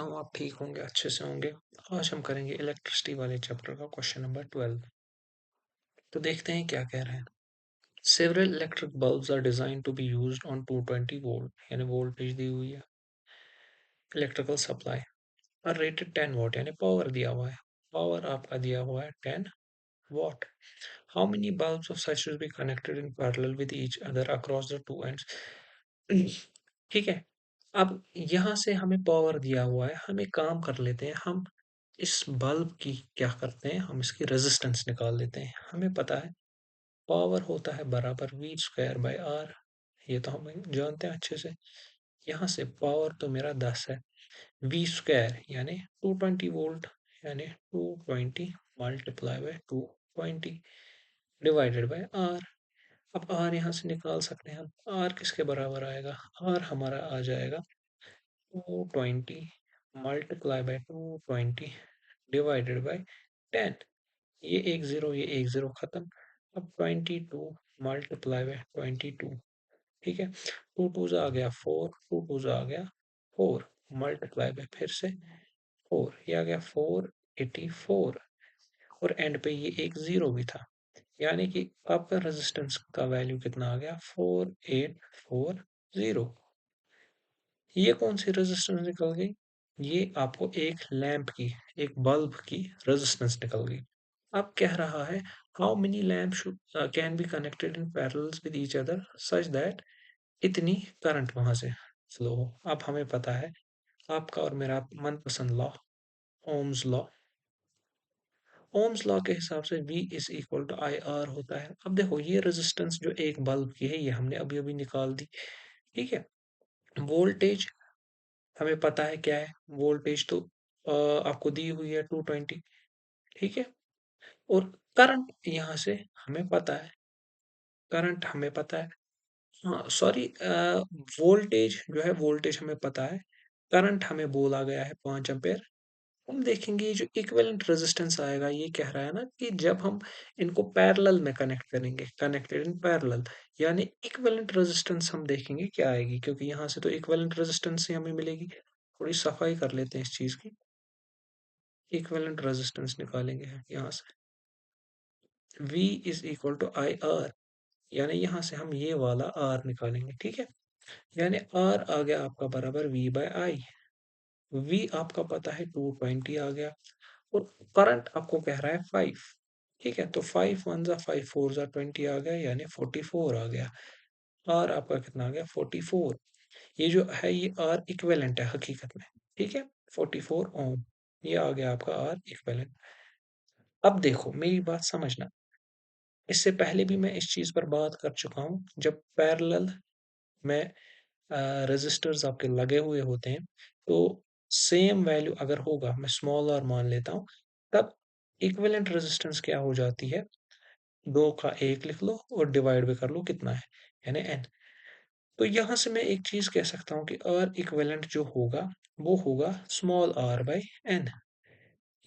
हूँ आप ठीक होंगे, अच्छे से होंगे। आज हम करेंगे इलेक्ट्रिसिटी वाले चैप्टर का क्वेश्चन नंबर 12। तो देखते हैं क्या कह रहे हैं। Several electric bulbs are design to be used on 220 volt, यानी वोल्टेज दी हुई है। इलेक्ट्रिकल सप्लाई और रेटेड 10 वॉट, यानी पावर दिया हुआ है। पावर आपका दिया हुआ है 10 watt. How many bulbs of such will be connected in parallel with each other across the two ends. ठीक है, अब यहाँ से हमें पावर दिया हुआ है, हम एक काम कर लेते हैं। हम इस बल्ब की क्या करते हैं, हम इसकी रेजिस्टेंस निकाल लेते हैं। हमें पता है पावर होता है बराबर वी स्क्वायर बाय आर, ये तो हम जानते हैं अच्छे से। यहाँ से पावर तो मेरा 10 है, वी स्क्वायर यानी 220 वोल्ट, यानी 220 multiply by 220 divided by R. अब आर यहाँ से निकाल सकते हैं हम। आर किसके बराबर आएगा, आर हमारा आ जाएगा 220 मल्टीप्लाई बाय 220 डिवाइडेड बाय 10। ये एक जीरो खत्म। अब 22 मल्टीप्लाई बाय 22। ठीक है, टू टू आ गया 4, टू टू आ गया 4 मल्टीप्लाई बाय फिर से 4, ये आ गया 484। और एंड पे ये एक जीरो भी था, यानी कि आपका रेजिस्टेंस का वैल्यू कितना आ गया 4840। ये कौन सी रेजिस्टेंस निकल गई, ये आपको एक लैंप की, एक बल्ब की रेजिस्टेंस निकल गई। अब कह रहा है how many lamp can be connected in parallels with each other such that इतनी करंट वहां से फ्लो हो। अब हमें पता है आपका और मेरा मनपसंद law, Ohm's law. Ohm's law के हिसाब से V is equal to I R होता है। अब देखो ये रेजिस्टेंस जो एक बल्ब की है, ये हमने अभी अभी निकाल दी। ठीक है, वोल्टेज हमें पता है क्या है, वोल्टेज तो आपको दी हुई है 220। ठीक है, और करंट यहाँ से हमें पता है, करंट हमें पता है, हाँ सॉरी, वोल्टेज जो है, वोल्टेज हमें पता है। करंट हमें बोला गया है 5 एम्पेयर। हम देखेंगे ये जो इक्विवेलेंट रेजिस्टेंस आएगा, ये कह रहा है ना कि जब हम इनको पैरेलल में कनेक्ट करेंगे, कनेक्टेड इन पैरेलल, यानी इक्विवेलेंट रेजिस्टेंस हम देखेंगे क्या आएगी, क्योंकि यहाँ से तो इक्विवेलेंट रेजिस्टेंस ही हमें मिलेगी। थोड़ी सफाई कर लेते हैं इस चीज की। इक्विवेलेंट रेजिस्टेंस निकालेंगे यहाँ से, V is equal to I R, यानी यहाँ से हम ये वाला R निकालेंगे। ठीक है, यानी R आ गया आपका बराबर V बाय आई। V आपका पता है 220 आ गया, और करंट आपको कह रहा है 5। ठीक है, तो 5 1 जा 5 4 जा 20 आ गया, यानी 44 आ गया। R आपका कितना आ गया 44। ये जो है ये R इक्विवेलेंट है हकीकत में। ठीक है, 44 ओम, ये आ गया आपका R इक्विवेलेंट। अब देखो मेरी बात समझना, इससे पहले भी मैं इस चीज पर बात कर चुका हूँ। जब पैरेलल में रेजिस्टर्स आपके लगे हुए होते हैं, तो सेम वैल्यू अगर होगा, मैं स्मॉल r मान लेता हूँ, तब इक्विवेलेंट रेजिस्टेंस क्या हो जाती है, 2 का 1 लिख लो और डिवाइड भी कर लो कितना है, यानी n। तो यहाँ से मैं एक चीज कह सकता हूँ कि R इक्विवेलेंट जो होगा वो होगा स्मॉल r बाई n।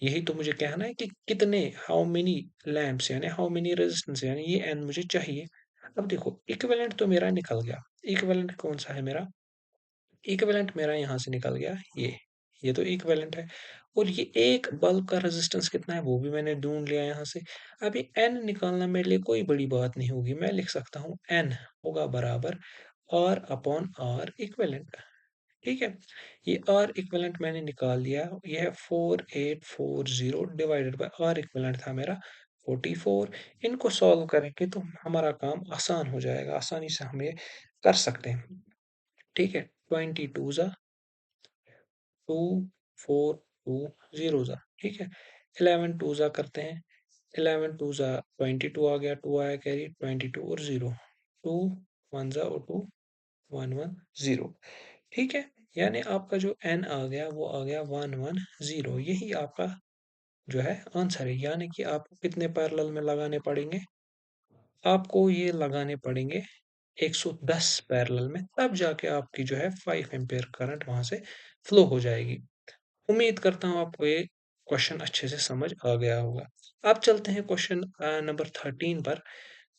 यही तो मुझे कहना है कि कितने, हाउ मेनी लैम्प्स, यानी हाउ मेनी रेजिस्टेंस, यानी ये n मुझे चाहिए। अब देखो इक्विवेलेंट तो मेरा निकल गया। इक्विवेलेंट कौन सा है मेरा, इक्विवेलेंट मेरा यहाँ से निकल गया ये तो इक्विवेलेंट है। और ये एक बल्ब का रेजिस्टेंस कितना है वो भी मैंने ढूंढ लिया यहाँ से। अब ये n निकालना मेरे लिए कोई बड़ी बात नहीं होगी, मैं लिख सकता हूँ n होगा बराबर R अपॉन R इक्विवेलेंट। ठीक है, ये R इक्विवेलेंट मैंने निकाल लिया, ये है 4840 डिवाइडेड बाय R इक्विवेलेंट था मेरा 44। इनको सॉल्व करेंगे तो हमारा काम आसान हो जाएगा, आसानी से हम ये कर सकते हैं। ठीक है, 22 जा 2420 जा, ठीक है, 11 टू जा करते हैं, 11 टू जा 22 आ गया, 2 आया कैरी, 22 और 0, 2 1 जा और 2 110। ठीक है, यानी आपका जो n आ गया वो आ गया 110। यही आपका जो है आंसर है। यानी कि आपको कितने पैरेलल में लगाने पड़ेंगे, आपको ये लगाने पड़ेंगे 110 पैरेलल में, तब जाके आपकी जो है 5 एम्पेयर करंट वहां से फ्लो हो जाएगी। उम्मीद करता हूँ आपको ये क्वेश्चन अच्छे से समझ आ गया होगा। अब चलते हैं क्वेश्चन नंबर 13 पर।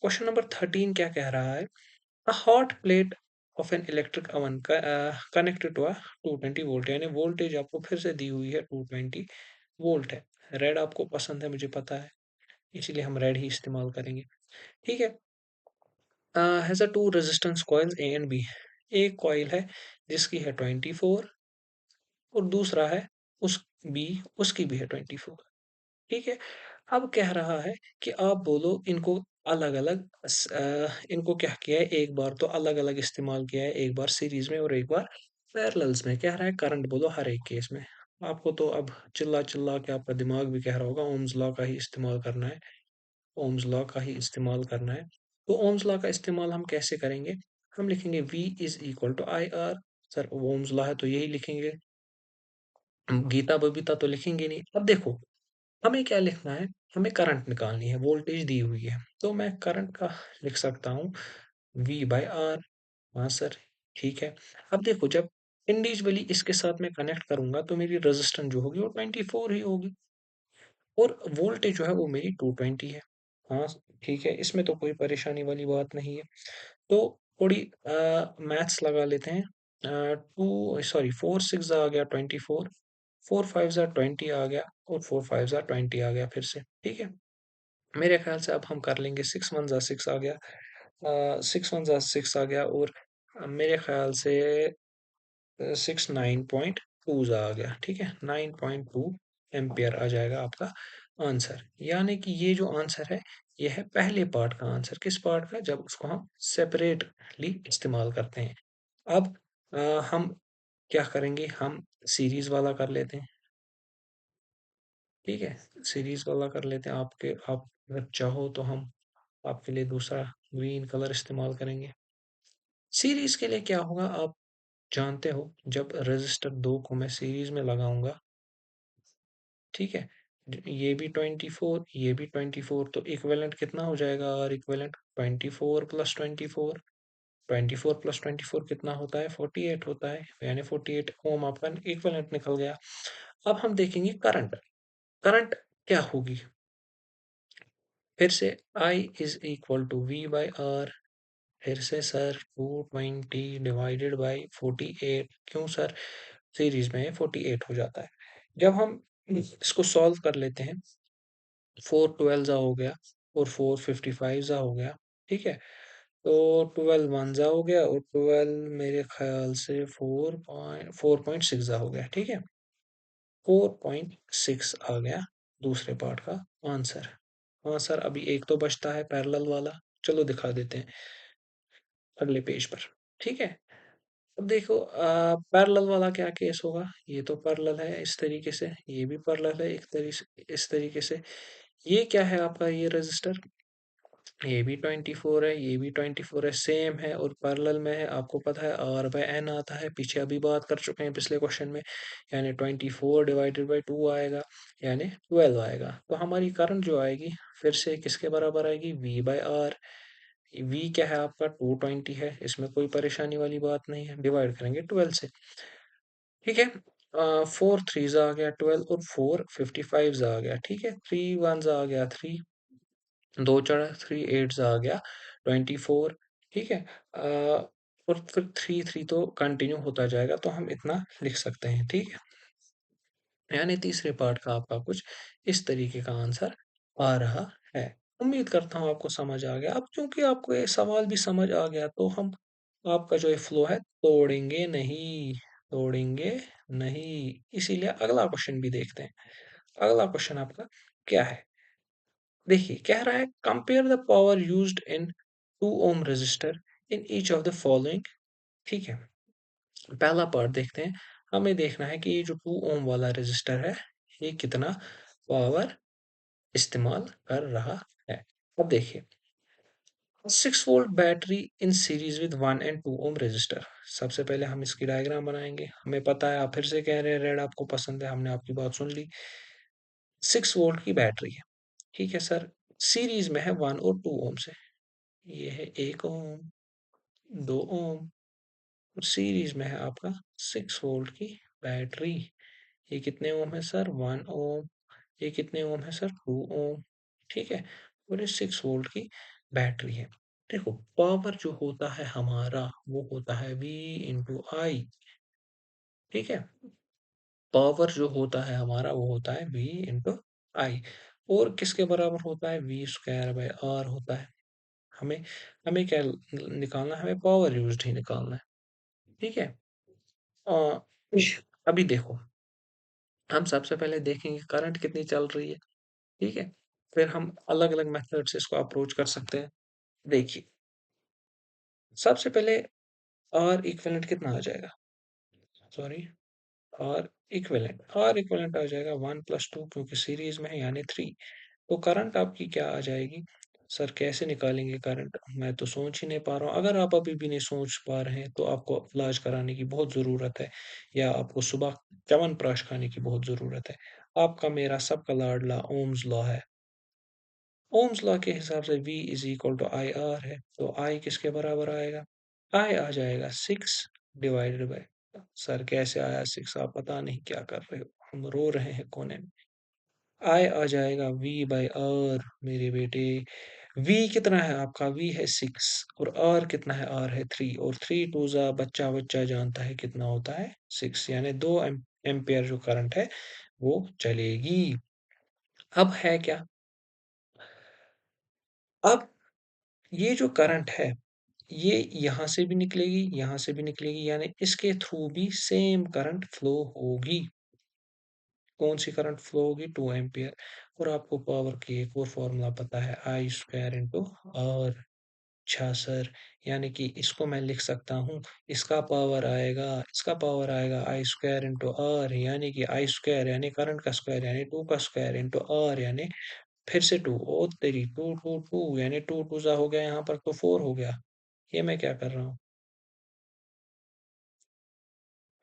क्वेश्चन नंबर 13 क्या कह रहा है, a hot plate of an electric oven connected to 220 volt, यानी वोल्टेज आपको फिर से दी हुई है 220 वोल्ट है। रेड आपको पसंद है, मुझे पता है, इसीलिए हम रेड ही इस्तेमाल करेंगे। ठीक है। Has a two resistance coils A and B. एक कॉइल है जिसकी है 24, और दूसरा है उस बी, उसकी भी है 24। ठीक है। अब कह रहा है कि आप बोलो इनको अलग अलग, इनको क्या किया है, एक बार तो अलग अलग इस्तेमाल किया है, एक बार सीरीज में और एक बार पैरेलल्स में। कह रहा है करंट बोलो हर एक केस में। आपको तो अब चिल्ला चिल्ला के आपका दिमाग भी कह रहा होगा ओम्स लॉ का ही इस्तेमाल करना है, ओम्स लॉ का ही इस्तेमाल करना है। तो ओम्स लॉ का इस्तेमाल हम कैसे करेंगे? हम लिखेंगे V is equal to I R. Sir Ohm's law है तो यही लिखेंगे, गीता बबीता तो लिखेंगे नहीं। अब देखो, हमें क्या लिखना है, हमें करंट निकालनी है, वोल्टेज दी हुई है, तो मैं करंट का लिख सकता हूँ V बाई आर। हाँ सर, ठीक है। अब देखो, जब इंडिविजुअली इसके साथ मैं कनेक्ट करूंगा तो मेरी रेजिस्टेंस जो होगी वो 24 ही होगी, और वोल्टेज जो है वो मेरी 220 है। हाँ, ठीक है, इसमें तो कोई परेशानी वाली बात नहीं है। तो थोड़ी मैथ्स लगा लेते हैं। टू सॉरी 4 6 आ गया 24, 4 5 20 आ गया, और 4 5 20 आ गया फिर से। ठीक है। मेरे ख्याल से अब हम कर लेंगे, 6 1 6 आ गया, 6 1 6 आ गया, और मेरे ख्याल से 6 9.2 आ गया। ठीक है, 9.2 एम्पियर आ जाएगा आपका आंसर। यानी कि ये जो आंसर है, ये है पहले पार्ट का आंसर। किस पार्ट का? जब उसको हम सेपरेटली इस्तेमाल करते हैं। अब हम क्या करेंगे, हम सीरीज वाला कर लेते हैं। ठीक है, सीरीज वाला कर लेते हैं। आप अगर चाहो तो हम आपके लिए दूसरा ग्रीन कलर इस्तेमाल करेंगे। सीरीज के लिए क्या होगा, आप जानते हो, जब रजिस्टर 2 को मैं सीरीज में लगाऊंगा, ठीक है, ये भी 24, ये भी 24, तो इक्विवेलेंट कितना हो जाएगा? और इक्विवेलेंट 24 प्लस 24, 24 प्लस 24 कितना होता है? 48 होता है, यानी 48 ओम आपका इक्विवेलेंट निकल गया। अब हम देखेंगे करंट। करंट क्या होगी? फिर से I is equal to V by R. फिर से सर 220 डिवाइडेड बाई 48। क्यों सर? सीरीज में 48 हो जाता है। जब हम इसको सॉल्व कर लेते हैं, 4 12 जा हो गया, और 4 55 जा हो गया। ठीक है, तो 12 1 जा हो गया, और 12 मेरे ख्याल से 4.6 जा हो गया। ठीक है, 4.6 आ गया दूसरे पार्ट का आंसर। हाँ सर, अभी एक तो बचता है पैरेलल वाला, चलो दिखा देते हैं अगले पेज पर। ठीक है। अब देखो, पैरेलल वाला क्या केस होगा? ये तो पैरेलल है इस तरीके से, ये भी पैरेलल है एक तरीके से, इस तरीके से। ये क्या है आपका? ये रजिस्टर, ये भी 24 है, ये भी 24 है, सेम है और पैरेलल में है। आपको पता है आर बाय एन आता है, पीछे अभी बात कर चुके हैं पिछले क्वेश्चन में, यानी 24 डिवाइडेड बाई 2 आएगा, यानी 12 आएगा। तो हमारी करंट जो आएगी फिर से किसके बराबर आएगी? V by are. V क्या है आपका? 220 है, इसमें कोई परेशानी वाली बात नहीं है, डिवाइड करेंगे 12 से। ठीक है, 4 3 आ गया 12, और 4 55 आ गया। ठीक है, 3 1 आ गया 3, 2 4 3 8 आ गया 24। ठीक है, और फिर 3 3 तो कंटिन्यू होता जाएगा, तो हम इतना लिख सकते हैं। ठीक है, यानी तीसरे पार्ट का आपका कुछ इस तरीके का आंसर आ रहा है। उम्मीद करता हूँ आपको समझ आ गया। अब क्योंकि आपको ये सवाल भी समझ आ गया, तो हम आपका जो ये फ्लो है तोड़ेंगे नहीं, तोड़ेंगे नहीं। इसीलिए अगला क्वेश्चन भी देखते हैं। अगला क्वेश्चन आपका क्या है? देखिए, कह रहा है compare the power used in 2 ohm resistor in each of the following. ठीक है, पहला पार्ट देखते हैं। हमें देखना है कि ये जो 2 ओम वाला रेजिस्टर है, ये कितना पावर इस्तेमाल कर रहा है। अब देखिए, 6 volt battery in series with 1 and 2 ohm resistor. सबसे पहले हम इसकी डायग्राम बनाएंगे। हमें पता है, आप फिर से कह रहे हैं रेड आपको पसंद है, हमने आपकी बात सुन ली। 6 वोल्ट की बैटरी है, ठीक है सर, सीरीज में है 1 और 2 ओम से। ये है 1 ओम, 2 ओम, और सीरीज में है आपका 6 वोल्ट की बैटरी। ये कितने ओम है सर? 1 ओम। ये कितने ओम है सर? 2 ओम। ठीक है, और ये 6 वोल्ट की बैटरी है। देखो, पावर जो होता है हमारा वो होता है V इंटू आई। ठीक है, पावर जो होता है हमारा वो होता है V इंटू आई। और किसके बराबर होता है? V स्क्वायर बाय आर होता है। हमें हमें क्या निकालना है? हमें पावर यूज्ड ही निकालना है। ठीक है। अ, अभी देखो, हम सबसे पहले देखेंगे करंट कितनी चल रही है। ठीक है, फिर हम अलग अलग मेथड से इसको अप्रोच कर सकते हैं। देखिए, सबसे पहले आर इक्विवेलेंट कितना आ जाएगा? सॉरी, आर इक्विवेलेंट आ जाएगा 1 + 2, क्योंकि सीरीज में है यानी 3। तो करंट आपकी क्या आ जाएगी? सर कैसे निकालेंगे करंट? मैं तो सोच ही नहीं पा रहा हूँ। अगर आप अभी भी नहीं सोच पा रहे हैं तो आपको इलाज कराने की बहुत ज़रूरत है, या आपको सुबह च्यवनप्राश खाने की बहुत ज़रूरत है। आपका मेरा सबका लाडला ओम्स लॉ है। ओम्स लॉ के हिसाब से V is equal to I R है, तो I किसके बराबर आएगा? I आ जाएगा 6 डिवाइडेड बाय। सर कैसे आया 6? आप पता नहीं क्या कर रहे हो, हम रो रहे हैं कोने में। I आ जाएगा V बाय आर मेरे बेटे। V कितना है आपका? V है 6, और R कितना है? R है 3, और 3 टू ज़ा बच्चा बच्चा जानता है कितना होता है? 6, यानी 2 एम्पियर जो करंट है वो चलेगी। अब है क्या? अब ये जो करंट है ये यहाँ से भी निकलेगी, यहाँ से भी निकलेगी, यानी इसके थ्रू भी सेम करंट फ्लो होगी। कौन सी करंट फ्लो होगी? 2 एम्पियर। और आपको पावर की एक और फॉर्मूला पता है, आई स्क्वायर इंटू आर। अच्छा सर, यानी कि इसको मैं लिख सकता हूँ, इसका पावर आएगा आई स्क्वायर इंटू आर, यानी कि आई स्क्वायर यानी करंट का स्क्वायर यानी 2 का स्क्वायर इंटू आर यानी फिर से 2, ओ तेरी 2 2 2, यानी 2 2 जा हो गया, यहाँ पर तो 4 हो गया। ये मैं क्या कर रहा हूँ?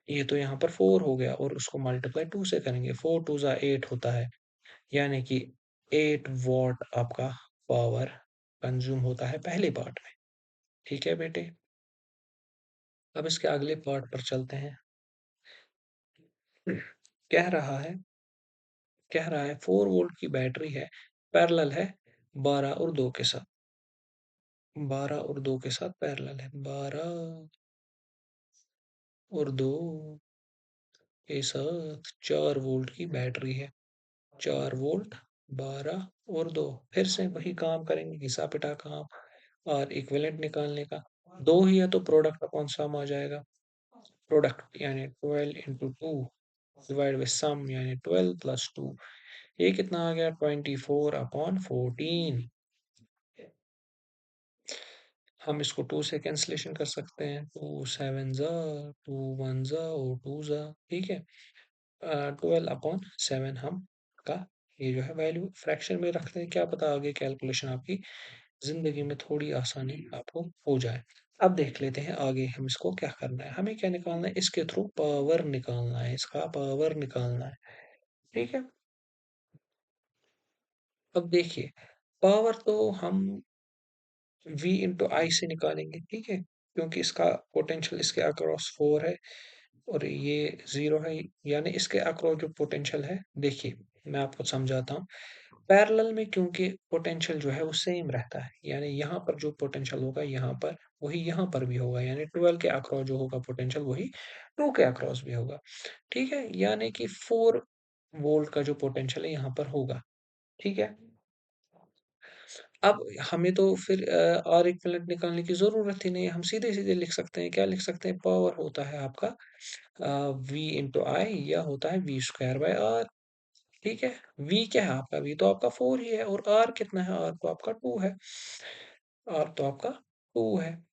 ये तो यहाँ पर 4 हो गया, और उसको मल्टीप्लाई 2 से करेंगे, 4 2 जा 8 होता है, यानी कि 8 वॉट आपका पावर कंज्यूम होता है पहले पार्ट में। ठीक है बेटे, अब इसके अगले पार्ट पर चलते हैं। कह रहा है कह रहा है 4 वोल्ट की बैटरी है, पैरेलल है 12 और 2 के साथ। 12 और 2 के साथ पैरेलल है, 12 और 2 के साथ 4 वोल्ट की बैटरी है। 4 वोल्ट, 12 और 2। फिर से वही काम करेंगे, घिसा पिटा काम, और इक्विवेलेंट निकालने का। 2 ही है तो प्रोडक्ट अपॉन सम आ जाएगा। प्रोडक्ट यानी 12 इंटू 2 डिवाइड बाई सम यानी 12 + 2। ये कितना आ गया? 24/14। हम इसको 2 से कैंसलेशन कर सकते हैं, 2 7 जा, 2 1 जा और 2 जा। ठीक है, 12/7 हम का ये जो है वैल्यू फ्रैक्शन में रखते हैं, क्या पता आगे कैलकुलेशन आपकी जिंदगी में थोड़ी आसानी आपको हो जाए। अब देख लेते हैं आगे हम इसको क्या करना है। हमें क्या निकालना है? इसके थ्रू पावर निकालना है, इसका पावर निकालना है। ठीक है, अब देखिए, पावर तो हम V इंटू आई से निकालेंगे। ठीक है, क्योंकि इसका पोटेंशियल इसके अक्रॉस 4 है और ये 0 है, यानी इसके अक्रॉस जो पोटेंशियल है, देखिए मैं आपको समझाता हूँ। पैरेलल में क्योंकि पोटेंशियल जो है वो सेम रहता है, यानी यहाँ पर जो पोटेंशियल होगा यहाँ पर वही यहाँ पर भी होगा, यानी 12 के अक्रॉस जो होगा पोटेंशियल वही 2 के अक्रॉस भी होगा। ठीक है, यानी कि 4 वोल्ट का जो पोटेंशियल है यहाँ पर होगा। ठीक है, अब हमें तो फिर आर इक्विवेलेंट निकालने की जरूरत ही नहीं है, हम सीधे सीधे लिख सकते हैं। क्या लिख सकते हैं? पावर होता है आपका V इंटू आई, या होता है V स्क्वायर बाय आर। ठीक है, V क्या है आपका? V तो आपका 4 ही है, और R कितना है? R तो आपका 2 है। R तो आपका 2 है।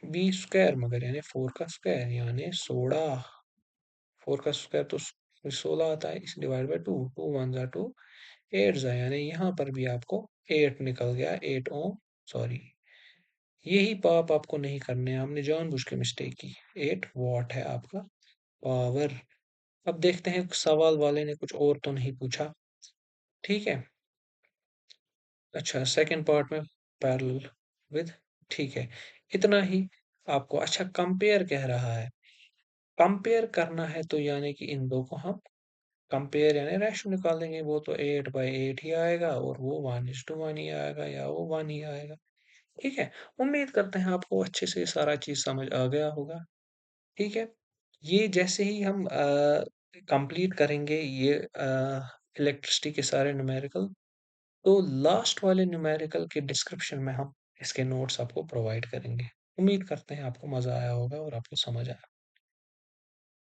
V स्क्वायर मगर यानी 4 का स्क्वायर यानी 16। 4 का स्क्वायर तो 16 आता है, इस डिवाइड बाय 2, 2 1 जा 2, 8 जा, यानी यहाँ पर भी आपको 8 निकल गया, 8 ओम। सॉरी, यही पाप आपको नहीं करने हैं, हमने जानबूझ के मिस्टेक की। 8 वॉट है आपका पावर। अब देखते हैं सवाल वाले ने कुछ और तो नहीं पूछा। ठीक है, अच्छा सेकंड पार्ट में पैरेलल विद, ठीक है, इतना ही आपको। अच्छा, कंपेयर कह रहा है, कंपेयर करना है तो यानी कि इन दो को हम कंपेयर यानी रेशो निकाल देंगे। वो तो 8/8 ही आएगा, और वो 1:1 ही आएगा, या वो 1 ही आएगा। ठीक है? उम्मीद करते हैं आपको अच्छे से सारा चीज़ समझ आ गया होगा, ठीक है? ये जैसे ही हम कंप्लीट करेंगे ये इलेक्ट्रिसिटी के सारे न्यूमेरिकल, तो लास्ट वाले न्यूमेरिकल के डिस्क्रिप्शन में हम इसके नोट्स आपको प्रोवाइड करेंगे। उम्मीद करते हैं आपको मज़ा आया होगा और आपको समझ आया।